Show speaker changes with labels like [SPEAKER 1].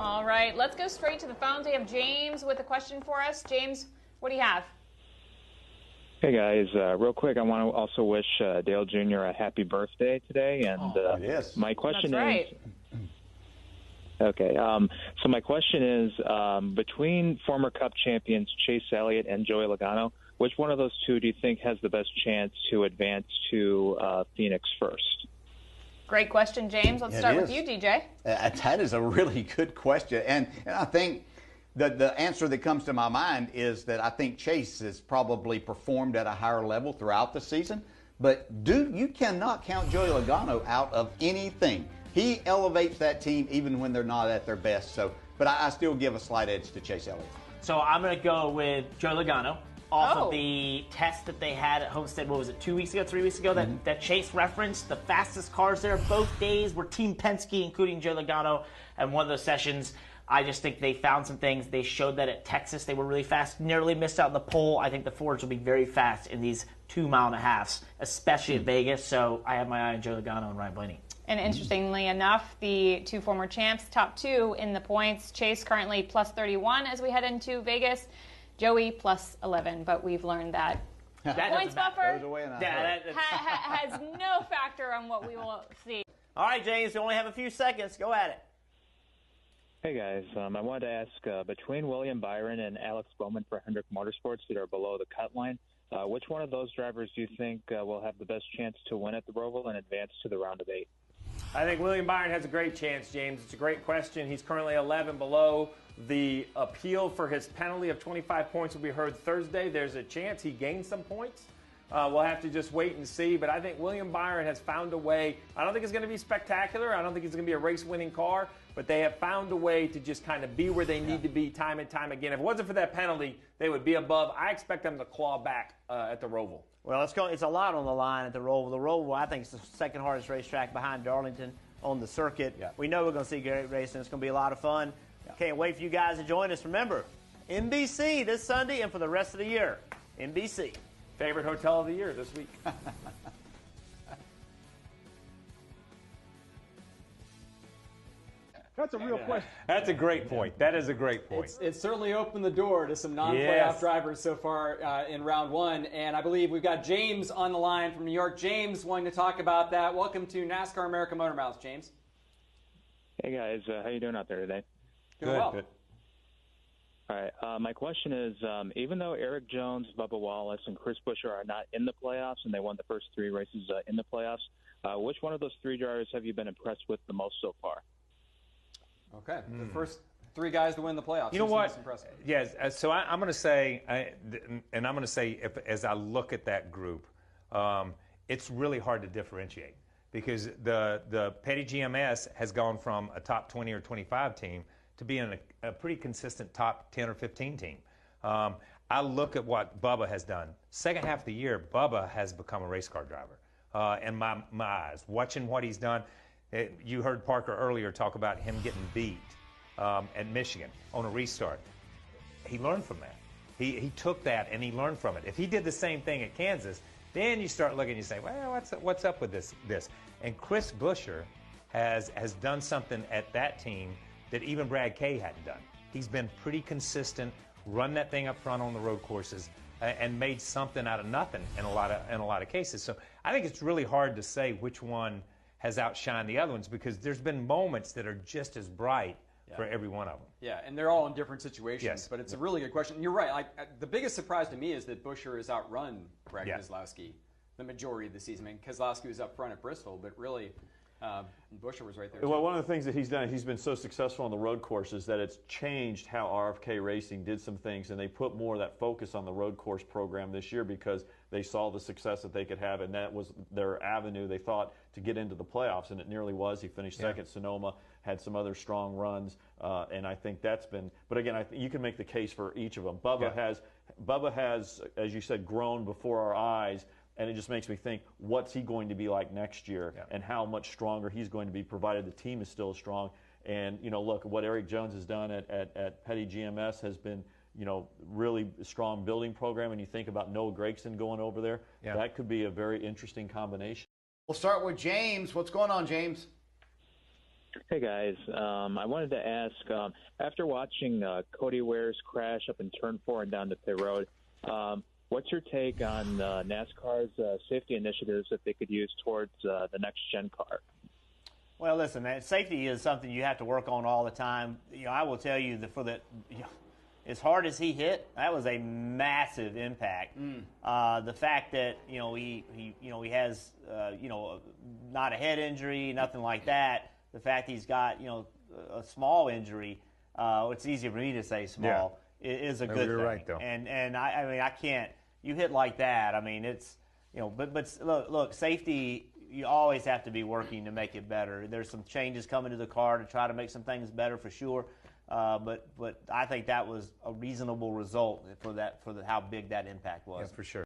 [SPEAKER 1] All right, let's go straight to the phones. We have James with a question for us. James, what do you have?
[SPEAKER 2] Hey, guys. Real quick, I want to also wish Dale Jr. a happy birthday today. And
[SPEAKER 3] it is.
[SPEAKER 2] my question
[SPEAKER 1] That's right.
[SPEAKER 2] is... Okay. So my question is, between former Cup champions Chase Elliott and Joey Logano, which one of those two do you think has the best chance to advance to Phoenix first?
[SPEAKER 1] Great question, James. Let's start with you, DJ.
[SPEAKER 3] That is a really good question. And I think the answer that comes to my mind is that I think Chase has probably performed at a higher level throughout the season. But you cannot count Joey Logano out of anything. He elevates that team even when they're not at their best. But I still give a slight edge to Chase Elliott.
[SPEAKER 4] So I'm going to go with Joey Logano off of the test that they had at Homestead, what was it, 2 weeks ago, 3 weeks ago, that Chase referenced. The fastest cars there both days were Team Penske, including Joey Logano. And one of those sessions, I just think they found some things. They showed that at Texas they were really fast, nearly missed out on the pole. I think the Fords will be very fast in these 2.5 miles, especially at Vegas. So I have my eye on Joey Logano and Ryan Blaney.
[SPEAKER 1] And interestingly enough, the two former champs, top two in the points. Chase currently plus 31 as we head into Vegas. Joey plus 11. But we've learned that points buffer has no factor on what we will see.
[SPEAKER 4] All right, James, we only have a few seconds. Go at it.
[SPEAKER 2] Hey, guys. I wanted to ask, between William Byron and Alex Bowman for Hendrick Motorsports that are below the cut line, which one of those drivers do you think will have the best chance to win at the Roval and advance to the round of 8?
[SPEAKER 5] I think William Byron has a great chance, James. It's a great question. He's currently 11 below. The appeal for his penalty of 25 points will be heard Thursday. There's a chance he gains some points. We'll have to just wait and see. But I think William Byron has found a way. I don't think it's going to be spectacular. I don't think it's going to be a race-winning car. But they have found a way to just kind of be where they need to be time and time again. If it wasn't for that penalty, they would be above. I expect them to claw back at the Roval.
[SPEAKER 4] Well, it's a lot on the line at the Roval. The Roval, I think, is the second hardest racetrack behind Darlington on the circuit. Yeah. We know we're going to see great racing. It's going to be a lot of fun. Yeah. Can't wait for you guys to join us. Remember, NBC this Sunday and for the rest of the year. NBC.
[SPEAKER 5] Favorite hotel of the year this week.
[SPEAKER 6] That's a real question.
[SPEAKER 7] That's a great point. That is a great point.
[SPEAKER 6] It's certainly opened the door to some non-playoff drivers so far in round one. And I believe we've got James on the line from New York. James wanting to talk about that. Welcome to NASCAR America Motor Mouths, James.
[SPEAKER 2] Hey, guys. How you doing out there today?
[SPEAKER 6] Doing well.
[SPEAKER 7] Good.
[SPEAKER 2] All right. My question is, even though Eric Jones, Bubba Wallace, and Chris Buescher are not in the playoffs and they won the first 3 races in the playoffs, which one of those 3 drivers have you been impressed with the most so far?
[SPEAKER 6] Okay. The first 3 guys to win the playoffs.
[SPEAKER 7] You know what? Yes. So I'm going to say, and I'm going to say, as I look at that group, it's really hard to differentiate because the Petty GMS has gone from a top 20 or 25 team to being a pretty consistent top 10 or 15 team. I look at what Bubba has done. Second half of the year, Bubba has become a race car driver. In my eyes, watching what he's done. You heard Parker earlier talk about him getting beat at Michigan on a restart. He learned from that. He took that and he learned from it. If he did the same thing at Kansas, then you start looking and you say, well, what's up with this? And Chris Buescher has done something at that team that even Brad Kay hadn't done. He's been pretty consistent, run that thing up front on the road courses, and made something out of nothing in a lot of cases. So I think it's really hard to say which one has outshined the other ones because there's been moments that are just as bright for every one of them.
[SPEAKER 6] Yeah, and they're all in different situations,
[SPEAKER 7] Yes.
[SPEAKER 6] but it's a really good question. You're right. The biggest surprise to me is that Buescher has outrun Greg Keselowski the majority of the season. I mean, Keselowski was up front at Bristol, but really Buescher was right there.
[SPEAKER 8] Well, one of the things that he's done, he's been so successful on the road courses that it's changed how RFK Racing did some things, and they put more of that focus on the road course program this year because they saw the success that they could have, and that was their avenue, they thought, to get into the playoffs, and it nearly was. He finished second. Sonoma had some other strong runs, and I think that's been. But again, you can make the case for each of them. Bubba has, as you said, grown before our eyes. And it just makes me think, what's he going to be like next year and how much stronger he's going to be, provided the team is still strong. And, look, what Eric Jones has done at Petty GMS has been, really strong building program. And you think about Noah Gragson going over there, that could be a very interesting combination.
[SPEAKER 3] We'll start with James. What's going on, James?
[SPEAKER 2] Hey guys, I wanted to ask, after watching Cody Ware's crash up in Turn 4 and down to pit road, what's your take on NASCAR's safety initiatives that they could use towards the next gen car?
[SPEAKER 9] Well, listen, man, safety is something you have to work on all the time. I will tell you that as hard as he hit, that was a massive impact. The fact that he has not a head injury, nothing like that. The fact he's got a small injury, it's easy for me to say small, is a good thing.
[SPEAKER 7] You're right, though.
[SPEAKER 9] And I mean, I can't. You hit like that. I mean, it's but look, safety. You always have to be working to make it better. There's some changes coming to the car to try to make some things better for sure. But I think that was a reasonable result for how big that impact was.
[SPEAKER 7] Yeah, for sure.